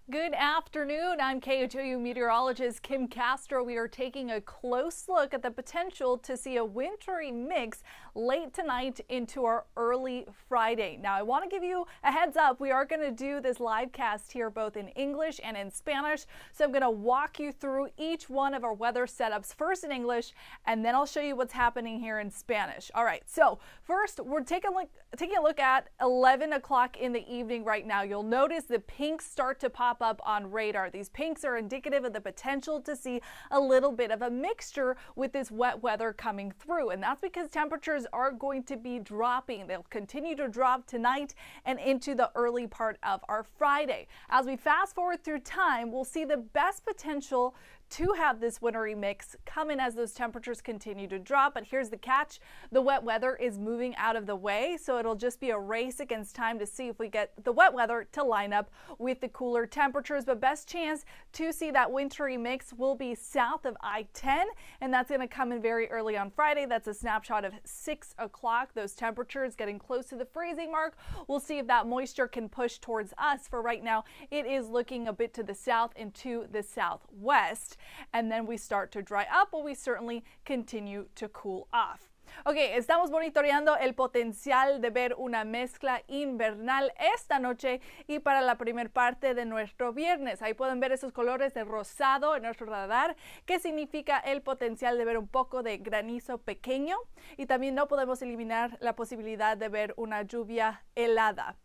Good afternoon. I'm KHOU meteorologist Kim Castro. We are taking a close look at the potential to see a wintry mix late tonight into our early Friday. Now, I want to give you a heads up. We are going to do this live cast here both in English and in Spanish. So I'm going to walk you through each one of our weather setups, first in English, and then I'll show you what's happening here in Spanish. All right, so first we're taking a look at 11 o'clock in the evening right now. You'll notice the pinks start to pop up on radar. These pinks are indicative of the potential to see a little bit of a mixture with this wet weather coming through, and that's because temperatures are going to be dropping. They'll continue to drop tonight and into the early part of our Friday. As we fast forward through time, we'll see the best potential to have this wintry mix come in as those temperatures continue to drop. But here's the catch. The wet weather is moving out of the way, so it'll just be a race against time to see if we get the wet weather to line up with the cooler temperatures. But best chance to see that wintry mix will be south of I-10, and that's going to come in very early on Friday. That's a snapshot of 6 o'clock. Those temperatures getting close to the freezing mark. We'll see if that moisture can push towards us. For right now, it is looking a bit to the south and to the southwest. And then we start to dry up, but we certainly continue to cool off. Ok, estamos monitoreando el potencial de ver una mezcla invernal esta noche y para la primer parte de nuestro viernes. Ahí pueden ver esos colores de rosado en nuestro radar, que significa el potencial de ver un poco de granizo pequeño, y también no podemos eliminar la posibilidad de ver una lluvia helada.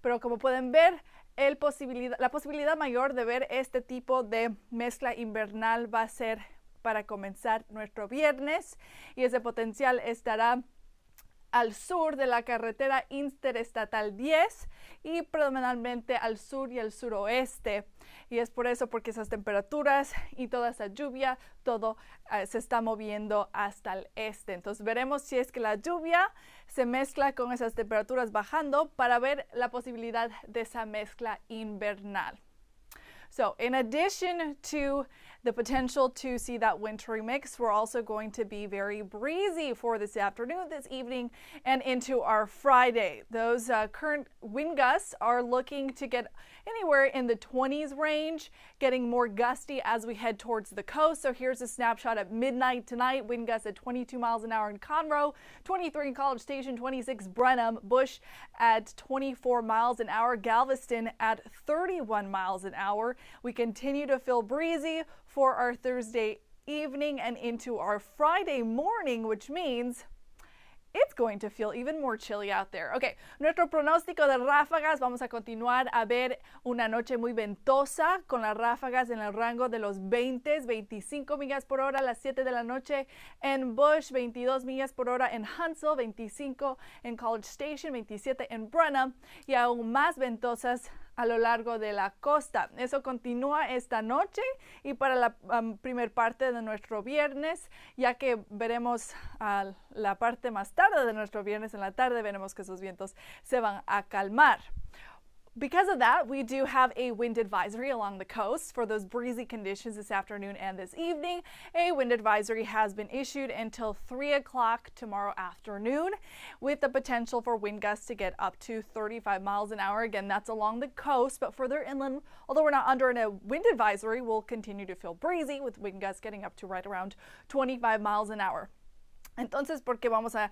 Pero como pueden ver, la posibilidad mayor de ver este tipo de mezcla invernal va a ser para comenzar nuestro viernes, y ese potencial estará al sur de la carretera interestatal 10 y predominantemente al sur y al suroeste. Y es por eso, porque esas temperaturas y toda esa lluvia, todo se está moviendo hasta el este. Entonces veremos si es que la lluvia se mezcla con esas temperaturas bajando para ver la posibilidad de esa mezcla invernal. So in addition to the potential to see that wintry mix, we're also going to be very breezy for this afternoon, this evening, and into our Friday. Those current wind gusts are looking to get anywhere in the 20s range, getting more gusty as we head towards the coast. So here's a snapshot at midnight tonight. Wind gusts at 22 miles an hour in Conroe, 23 in College Station, 26 Brenham, Bush at 24 miles an hour, Galveston at 31 miles an hour. We continue to feel breezy for our Thursday evening and into our Friday morning, which means it's going to feel even more chilly out there. Ok, nuestro pronóstico de ráfagas, vamos a continuar a ver una noche muy ventosa con las ráfagas en el rango de los 20, 25 millas por hora a las 7 de la noche en Bush, 22 millas por hora en Huntsville, 25 en College Station, 27 en Brenham, y aún más ventosas a lo largo de la costa. Eso continúa esta noche y para la primer parte de nuestro viernes, ya que veremos la parte más tarde de nuestro viernes en la tarde, veremos que esos vientos se van a calmar. Because of that, we do have a wind advisory along the coast for those breezy conditions this afternoon and this evening. A wind advisory has been issued until 3 o'clock tomorrow afternoon, with the potential for wind gusts to get up to 35 miles an hour. Again, that's along the coast, but further inland, although we're not under a wind advisory, we'll continue to feel breezy with wind gusts getting up to right around 25 miles an hour. Entonces, porque vamos a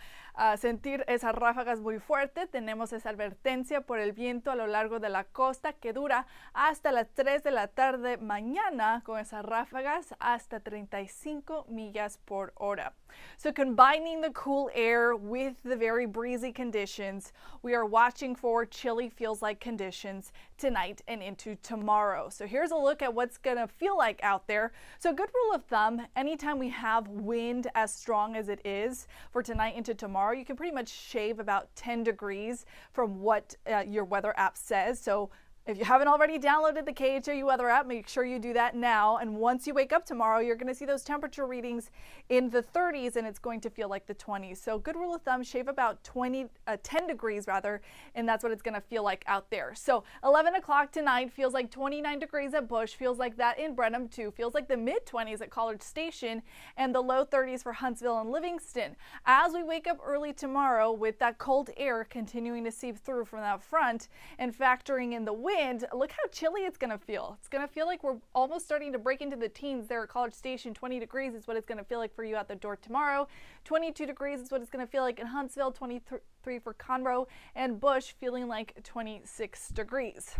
sentir esas ráfagas muy fuertes, tenemos esa advertencia por el viento a lo largo de la costa que dura hasta las 3 de la tarde mañana, con esas ráfagas hasta 35 millas por hora. So combining the cool air with the very breezy conditions, we are watching for chilly feels-like conditions tonight and into tomorrow. So here's a look at what's going to feel like out there. So good rule of thumb, anytime we have wind as strong as it is for tonight into tomorrow, you can pretty much shave about 10 degrees from what your weather app says. So if you haven't already downloaded the KHOU weather app, make sure you do that now. And once you wake up tomorrow, you're going to see those temperature readings in the 30s, and it's going to feel like the 20s. So good rule of thumb, shave about 10 degrees rather, and that's what it's going to feel like out there. So 11 o'clock tonight feels like 29 degrees at Bush, feels like that in Brenham too, feels like the mid-20s at College Station, and the low 30s for Huntsville and Livingston. As we wake up early tomorrow with that cold air continuing to seep through from that front and factoring in the wind, wind, look how chilly it's going to feel. It's going to feel like we're almost starting to break into the teens there at College Station. 20 degrees is what it's going to feel like for you out the door tomorrow. 22 degrees is what it's going to feel like in Huntsville, 23 for Conroe, and Bush feeling like 26 degrees.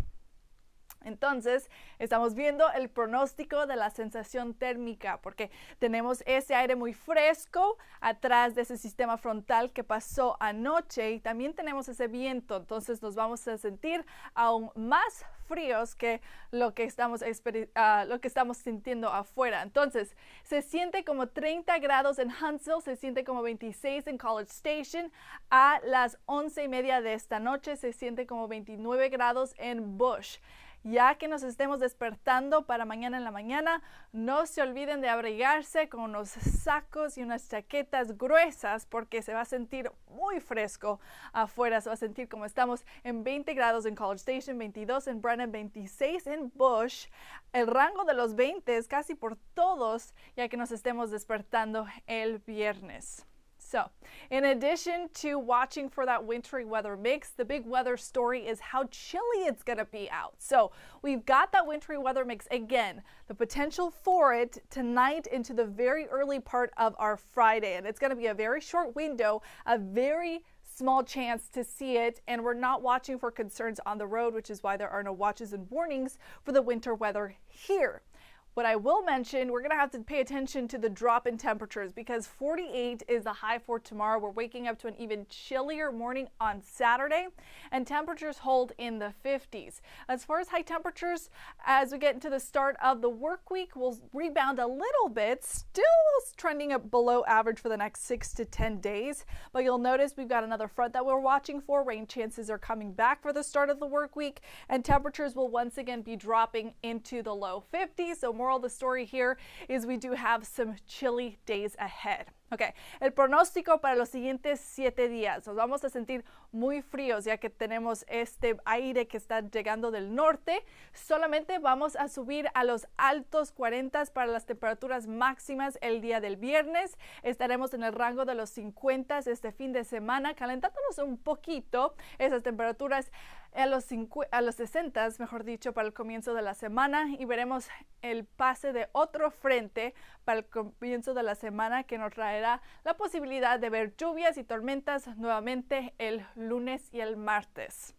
Entonces, estamos viendo el pronóstico de la sensación térmica porque tenemos ese aire muy fresco atrás de ese sistema frontal que pasó anoche y también tenemos ese viento. Entonces, nos vamos a sentir aún más fríos que lo que estamos sintiendo afuera. Entonces, se siente como 30 grados en Huntsville, se siente como 26 en College Station. A las 11:30 de esta noche se siente como 29 grados en Bush. Ya que nos estemos despertando para mañana en la mañana, no se olviden de abrigarse con unos sacos y unas chaquetas gruesas porque se va a sentir muy fresco afuera. Se va a sentir como estamos en 20 grados en College Station, 22 en Brennan, 26 en Bush. El rango de los 20 es casi por todos ya que nos estemos despertando el viernes. So, in addition to watching for that wintry weather mix, the big weather story is how chilly it's going to be out. So, we've got that wintry weather mix again, the potential for it tonight into the very early part of our Friday. And it's going to be a very short window, a very small chance to see it, and we're not watching for concerns on the road, which is why there are no watches and warnings for the winter weather here. What I will mention, we're going to have to pay attention to the drop in temperatures because 48 is the high for tomorrow. We're waking up to an even chillier morning on Saturday, and temperatures hold in the 50s. As far as high temperatures, as we get into the start of the work week, we'll rebound a little bit, still trending up below average for the next 6 to 10 days. But you'll notice we've got another front that we're watching for. Rain chances are coming back for the start of the work week, and temperatures will once again be dropping into the low 50s. So moral of the story here is we do have some chilly days ahead. Ok, el pronóstico para los siguientes 7 días. Nos vamos a sentir muy fríos ya que tenemos este aire que está llegando del norte. Solamente vamos a subir a los altos 40 para las temperaturas máximas el día del viernes. Estaremos en el rango de los 50 este fin de semana, calentándonos un poquito esas temperaturas a los 60, mejor dicho, para el comienzo de la semana, y veremos el pase de otro frente para el comienzo de la semana que nos traerá la posibilidad de ver lluvias y tormentas nuevamente el lunes y el martes.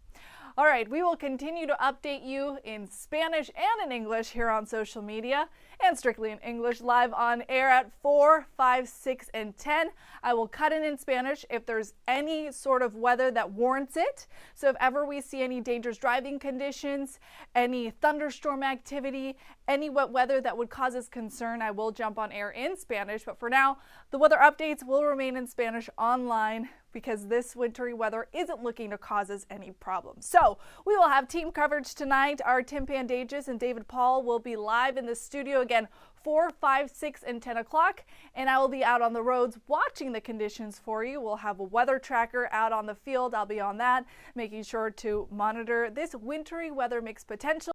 All right, we will continue to update you in Spanish and in English here on social media and Strictly in English live on air at 4, 5, 6, and 10. I will cut in Spanish if there's any sort of weather that warrants it. So if ever we see any dangerous driving conditions, any thunderstorm activity, any wet weather that would cause us concern, I will jump on air in Spanish. But for now, the weather updates will remain in Spanish online because this wintry weather isn't looking to cause us any problems. So we will have team coverage tonight. Our Tim Pandages and David Paul will be live in the studio again 4, 5, 6, and 10 o'clock, and I will be out on the roads watching the conditions for you. We'll have a weather tracker out on the field. I'll be on that, making sure to monitor this wintry weather mix potential.